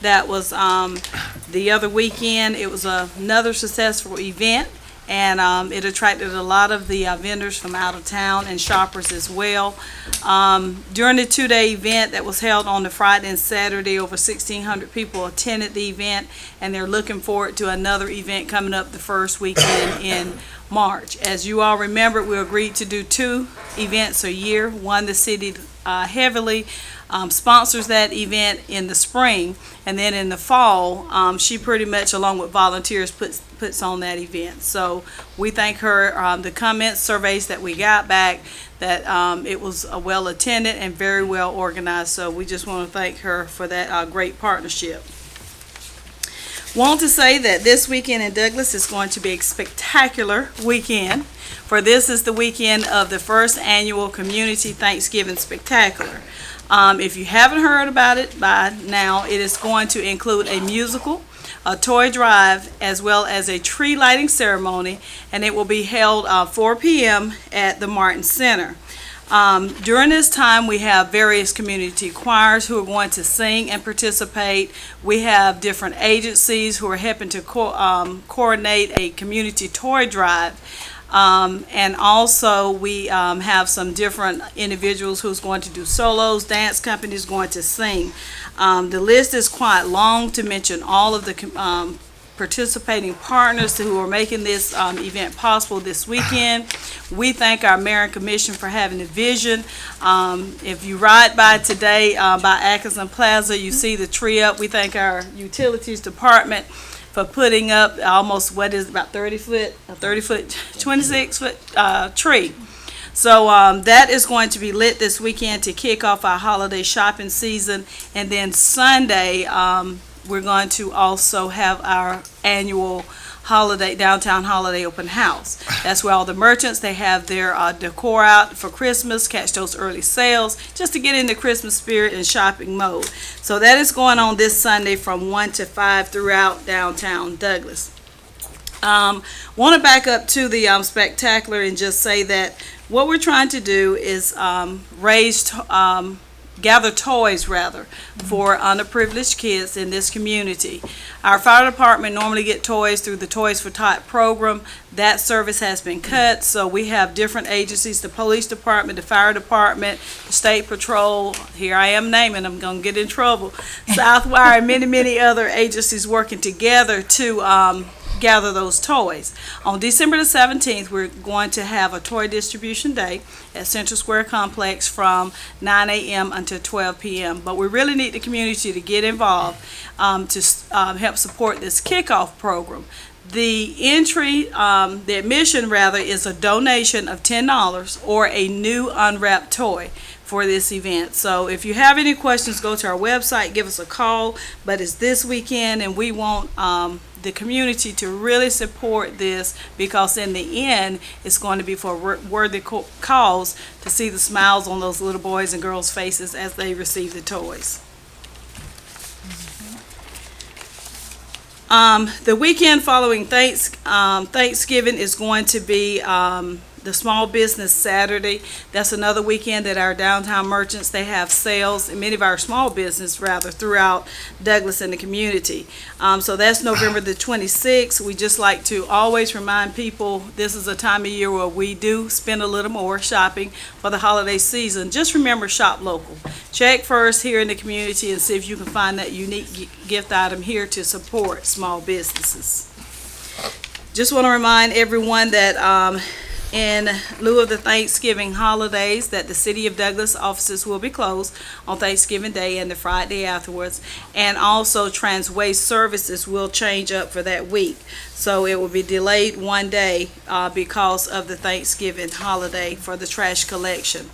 that was the other weekend. It was another successful event, and it attracted a lot of the vendors from out of town and shoppers as well. During the two-day event that was held on the Friday and Saturday, over 1,600 people attended the event, and they're looking forward to another event coming up the first weekend in March. As you all remember, we agreed to do 2 events a year. One, the city heavily sponsors that event in the spring, and then in the fall, she pretty much, along with volunteers, puts on that event. So we thank her. The comments, surveys that we got back, that it was well attended and very well organized. So we just want to thank her for that great partnership. Want to say that this weekend in Douglas is going to be a spectacular weekend, for this is the weekend of the first annual Community Thanksgiving Spectacular. If you haven't heard about it by now, it is going to include a musical, a toy drive, as well as a tree lighting ceremony, and it will be held 4 p.m. at the Martin Center. During this time, we have various community choirs who are going to sing and participate. We have different agencies who are helping to coordinate a community toy drive. And also we have some different individuals who's going to do solos, dance companies going to sing. The list is quite long to mention all of the participating partners who are making this event possible this weekend. We thank our Mayor and Commission for having the vision. If you ride by today by Atkinson Plaza, you see the tree up. We thank our Utilities Department for putting up almost, what is about 30 foot, 26 foot tree. So that is going to be lit this weekend to kick off our holiday shopping season. And then Sunday, we're going to also have our annual downtown holiday open house. That's where all the merchants, they have their decor out for Christmas, catch those early sales, just to get in the Christmas spirit and shopping mode. So that is going on this Sunday from 1 to 5 throughout downtown Douglas. Want to back up to the spectacular and just say that what we're trying to do is gather toys rather for underprivileged kids in this community. Our fire department normally get toys through the Toys for Tot program. That service has been cut, so we have different agencies, the police department, the fire department, the state patrol, here I am naming them, gonna get in trouble, Southwire, and many other agencies working together to gather those toys. On December the 17th, we're going to have a toy distribution day at Central Square Complex from 9 a.m. until 12 p.m. But we really need the community to get involved to help support this kickoff program. The admission rather, is a donation of $10 or a new unwrapped toy for this event. So if you have any questions, go to our website, give us a call. But it's this weekend, and we want the community to really support this, because in the end, it's going to be for a worthy cause to see the smiles on those little boys and girls' faces as they receive the toys. The weekend following Thanksgiving is going to be the Small Business Saturday. That's another weekend that our downtown merchants, they have sales, and many of our small business rather throughout Douglas and the community. So that's November the 26th. We just like to always remind people this is a time of year where we do spend a little more shopping for the holiday season. Just remember, shop local. Check first here in the community and see if you can find that unique gift item here to support small businesses. Just want to remind everyone that in lieu of the Thanksgiving holidays, that the City of Douglas offices will be closed on Thanksgiving Day and the Friday afterwards, and also Trans Waste services will change up for that week. So it will be delayed one day because of the Thanksgiving holiday for the trash collection.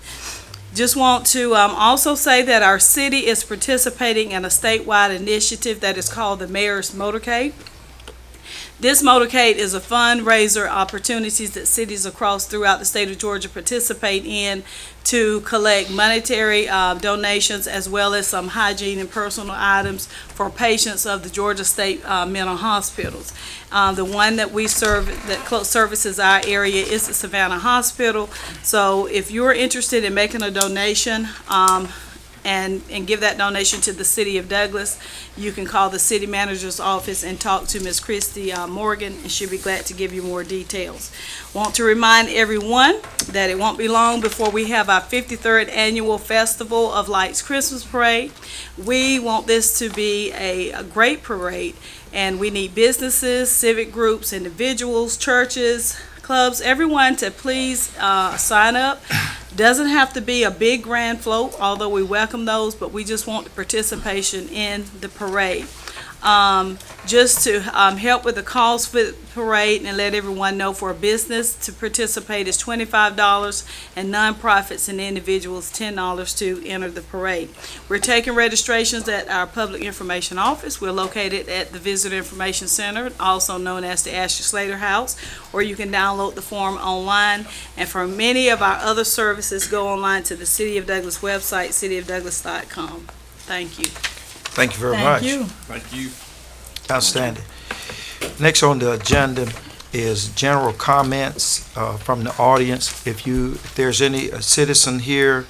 Just want to also say that our city is participating in a statewide initiative that is called the Mayor's Motorcade. This motorcade is a fundraiser opportunities that cities across throughout the state of Georgia participate in to collect monetary donations, as well as some hygiene and personal items for patients of the Georgia State mental hospitals. The one that we serve that services our area is the Savannah Hospital. So if you're interested in making a donation, and give that donation to the City of Douglas, you can call the city manager's office and talk to Ms. Christy Morgan, and she'll be glad to give you more details. Want to remind everyone that it won't be long before we have our 53rd Annual Festival of Lights Christmas Parade. We want this to be a great parade, and we need businesses, civic groups, individuals, churches, clubs, everyone to please sign up. Doesn't have to be a big grand float, although we welcome those, but we just want the participation in the parade. Just to help with the cost for the parade and let everyone know, for a business to participate is $25 and nonprofits and individuals $10 to enter the parade. We're taking registrations at our public information office. We're located at the Visitor Information Center, also known as the Ashley Slater House, or you can download the form online. And for many of our other services, go online to the City of Douglas website, cityofdouglas.com. Thank you. Thank you very much. Thank you. Outstanding. Next on the agenda is general comments from the audience. If there's any citizen here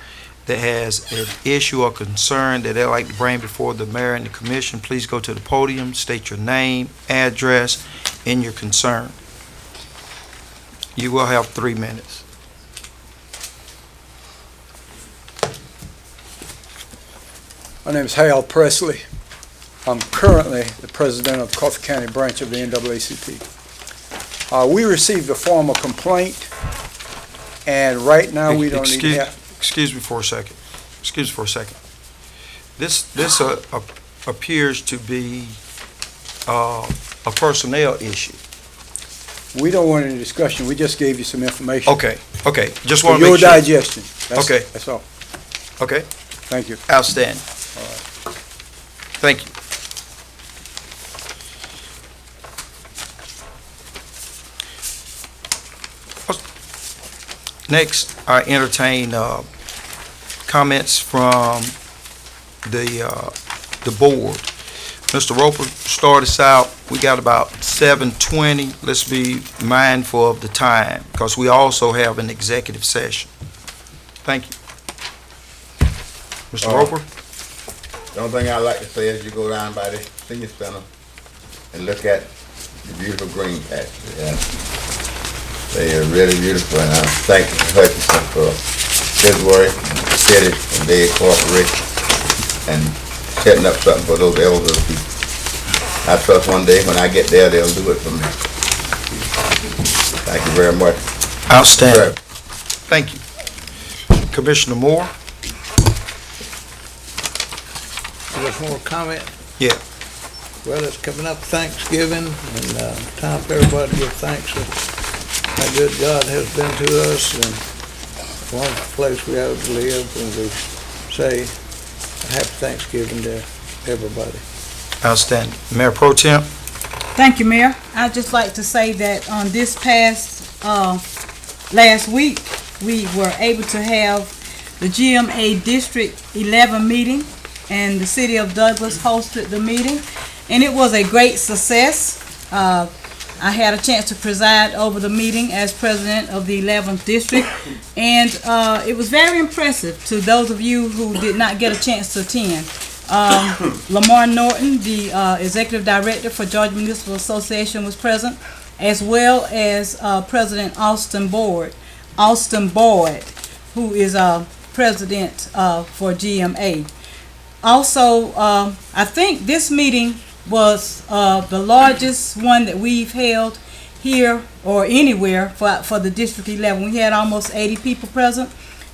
that has an issue or concern that they'd like to bring before the mayor and the commission, please go to the podium, state your name, address, and your concern. You will have 3 minutes. My name is Hal Presley. I'm currently the president of the Coffee County branch of the NAACP. We received a formal complaint, and right now we don't need help. Excuse me for a second. This appears to be a personnel issue. We don't want any discussion. We just gave you some information. Okay. Just For want to your make sure. digestion. Okay. That's all. Okay. Thank you. Outstanding. Thank you. Next, I entertain comments from the board. Mr. Roper, start us out. We got about 7:20. Let's be mindful of the time, because we also have an executive session. Thank you. Mr. Roper? The only thing I'd like to say is you go down by the senior center and look at the beautiful green patches. Yeah. They are really beautiful, and I'm thankful to Hutchinson for his work, and the city, and their corporation, and setting up something for those elderly people. I trust one day when I get there, they'll do it for me. Thank you very much. Outstanding. Thank you. Commissioner Moore? Just more comment? Yeah. Well, it's coming up Thanksgiving, and time for everybody to give thanks for how good God has been to us, and one place we have to live, and we say happy Thanksgiving to everybody. Outstanding. Mayor Pro Tem? Thank you, Mayor. I'd just like to say that on this past last week, we were able to have the GMA District 11 meeting, and the City of Douglas hosted the meeting, and it was a great success. I had a chance to preside over the meeting as president of the 11th District, and it was very impressive to those of you who did not get a chance to attend. Lamar Norton, the executive director for Georgia Municipal Association, was present, as well as President Austin Boyd, who is president for GMA. Also, I think this meeting was the largest one that we've held here or anywhere for the District 11. We had almost 80 people present,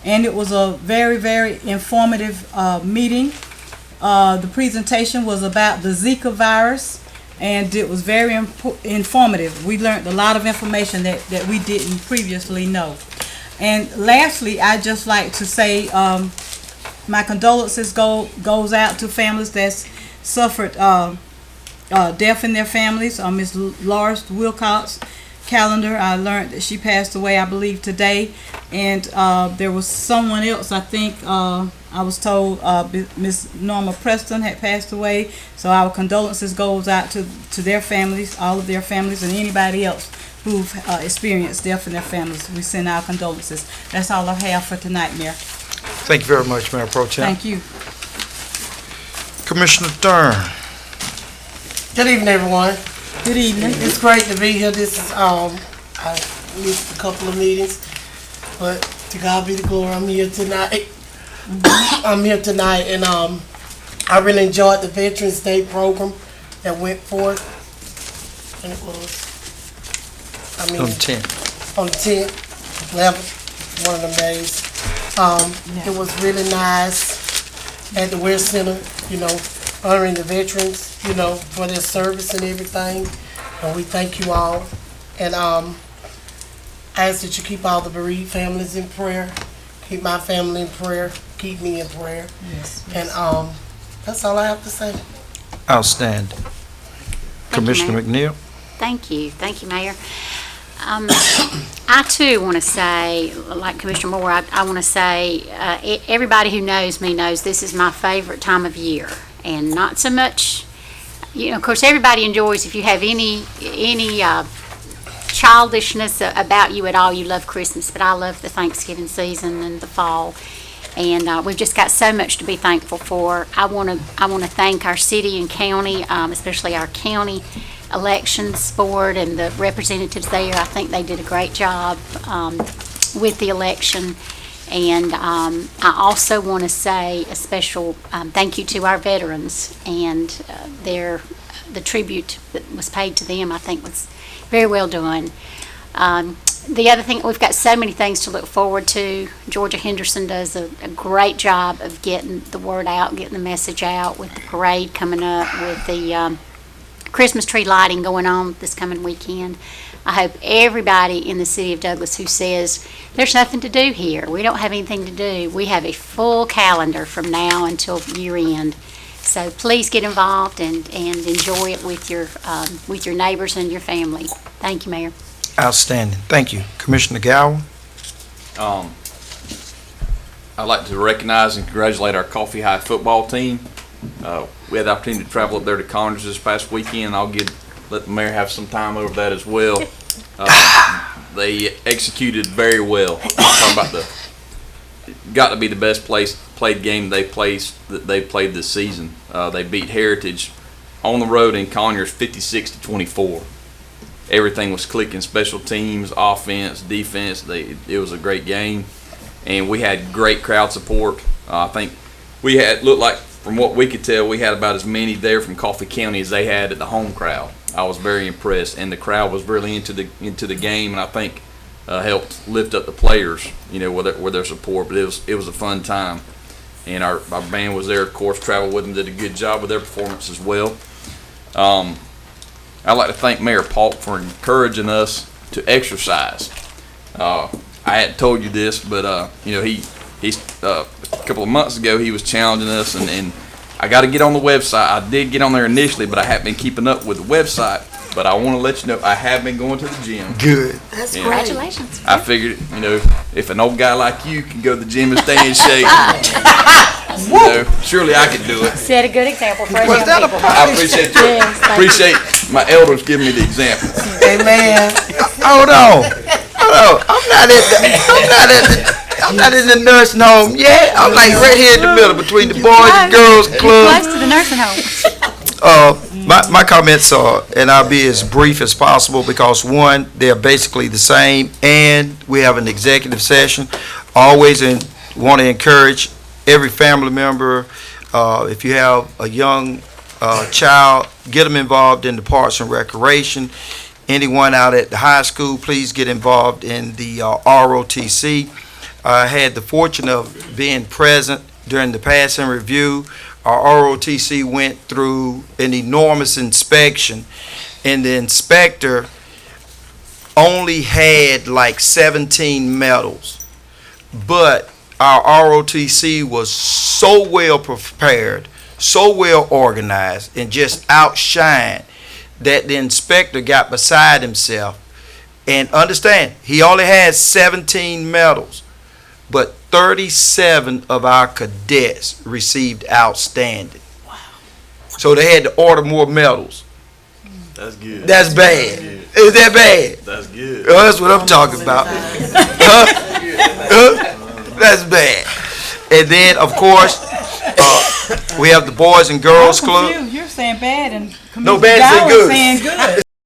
and it was a very, very informative meeting. The presentation was about the Zika virus, and it was very informative. We learned a lot of information that we didn't previously know. And lastly, I'd just like to say my condolences goes out to families that's suffered death in their families. Ms. Loris Wilcox Calendar, I learned that she passed away, I believe, today. And there was someone else, I think, I was told Miss Norma Preston had passed away. So our condolences goes out to their families, all of their families, and anybody else who've experienced death in their families. We send our condolences. That's all I have for tonight, Mayor. Thank you very much, Mayor Pro Tem. Thank you. Commissioner Thurn. Good evening, everyone. Good evening. It's great to be here. This is, I missed a couple of meetings, but to God be the glory, I'm here tonight. I'm here tonight, and I really enjoyed the Veterans Day program that went forth. And it was, On 10. on the 10th, 11th, one of them days. It was really nice at the Wear Center, honoring the veterans, for their service and everything. And we thank you all. And I ask that you keep all the bereaved families in prayer. Keep my family in prayer. Keep me in prayer. Yes. And that's all I have to say. Outstanding. Commissioner McNeil. Thank you, Mayor. I too want to say, like Commissioner Moore, I want to say, everybody who knows me knows this is my favorite time of year. And not so much, of course, everybody enjoys, if you have any childishness about you at all, you love Christmas, but I love the Thanksgiving season and the fall. And we've just got so much to be thankful for. I want to thank our city and county, especially our county elections board and the representatives there. I think they did a great job with the election. And I also want to say a special thank you to our veterans, and the tribute that was paid to them, I think, was very well done. The other thing, we've got so many things to look forward to. Georgia Henderson does a great job of getting the word out, getting the message out with the parade coming up, with the Christmas tree lighting going on this coming weekend. I hope everybody in the city of Douglas who says there's nothing to do here, we don't have anything to do, we have a full calendar from now until year end. So please get involved and enjoy it with your neighbors and your family. Thank you, Mayor. Outstanding. Thank you. Commissioner Gowan. I'd like to recognize and congratulate our Coffee High football team. We had the opportunity to travel up there to Conyers this past weekend. Let the mayor have some time over that as well. They executed very well. I'm talking about got to be the best played game they played this season. They beat Heritage on the road in Conyers 56-24. Everything was clicking, special teams, offense, defense. It was a great game, and we had great crowd support. I think looked like, from what we could tell, we had about as many there from Coffee County as they had at the home crowd. I was very impressed, and the crowd was really into the game, and I think helped lift up the players, with their support. But it was a fun time, and our band was there, of course, traveled with them, did a good job with their performance as well. I'd like to thank Mayor Polk for encouraging us to exercise. I hadn't told you this, but he's a couple of months ago he was challenging us, and I got to get on the website. I did get on there initially, but I haven't been keeping up with the website. But I want to let you know I have been going to the gym. Good. That's Yeah. great. Congratulations. I figured, if an old guy like you can go to the gym and stay in shape, surely I can do it. Set a good example for Was that a people. I appreciate my elders giving me the example. Amen. Hold on. I'm not in the nursing home yet. I'm like right here in the middle between the boys and girls club. Close to the nursing home. My comments are, and I'll be as brief as possible because one, they're basically the same, and we have an executive session. Always want to encourage every family member, if you have a young child, get them involved in the Parks and Recreation. Anyone out at the high school, please get involved in the ROTC. I had the fortune of being present during the passing review. Our ROTC went through an enormous inspection, and the inspector only had like 17 medals. But our ROTC was so well prepared, so well organized, and just outshined that the inspector got beside himself. And understand, he only had 17 medals, but 37 of our cadets received outstanding. Wow. So they had to order more medals. That's good. That's bad. Is that bad? That's good. That's what I'm talking about. That's bad. And then, of course, We have the Boys and Girls Club. You're saying bad and No, bad, say good. saying good.